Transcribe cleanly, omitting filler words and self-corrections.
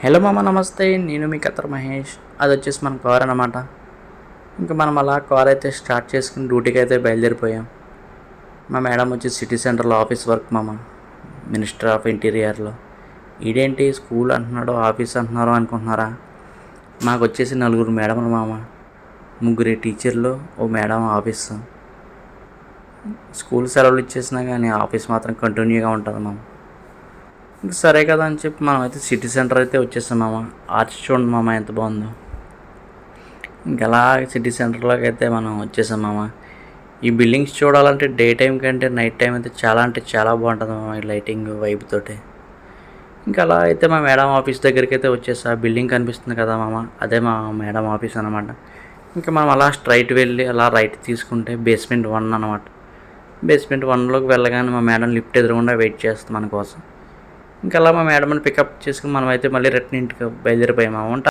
Hello మామ, నమస్తే. నేను మీ కత్తర్ మహేష్. అది వచ్చేసి మన కార్ అనమాట. ఇంకా మనం అలా కార్ అయితే స్టార్ట్ చేసుకుని డ్యూటీకి అయితే బయలుదేరిపోయాం. మా మేడం వచ్చి సిటీ సెంటర్లో ఆఫీస్ వర్క్ మామ, మినిస్టర్ ఆఫ్ ఇంటీరియర్లో. ఇదేంటి స్కూల్ అంటున్నాడు, ఆఫీస్ అంటున్నారు అనుకుంటున్నారా? మాకు వచ్చేసి 4 మేడములు మామ, 3 టీచర్లు, ఓ మేడం ఆఫీస్. స్కూల్ సెలవులు ఇచ్చేసినా కానీ ఆఫీస్ మాత్రం కంటిన్యూగా ఉంటుంది మామ. ఇంక సరే కదా అని చెప్పి మనం అయితే సిటీ సెంటర్ అయితే వచ్చేసాం మామ. ఆర్చ్ చూడండి మామ ఎంత బాగుందో. ఇంకలా సిటీ సెంటర్లోకి అయితే మనం వచ్చేసాం మామ. ఈ బిల్డింగ్స్ చూడాలంటే డే టైం కంటే నైట్ టైం అయితే చాలా అంటే చాలా బాగుంటుంది మామ, ఈ లైటింగ్ వైబ్ తోటి. ఇంకా అలా అయితే మా మేడం ఆఫీస్ దగ్గరికి అయితే వచ్చేసా. బిల్డింగ్ కనిపిస్తుంది కదా మామ, అదే మా మేడం ఆఫీస్ అనమాట. ఇంకా మనం అలా స్ట్రైట్ వెళ్ళి అలా రైట్ తీసుకుంటే బేస్మెంట్ 1 అనమాట. బేస్మెంట్ 1లోకి వెళ్ళగానే మా మేడం లిఫ్ట్ ఎదురుగుండా వెయిట్ చేస్తుంది మన కోసం. ఇంకా అలా మా మేడంని పికప్ చేసుకుని మనం అయితే మళ్ళీ రిటర్న్ ఇంటికి బయలుదేరిపోయాము. ఉంటా.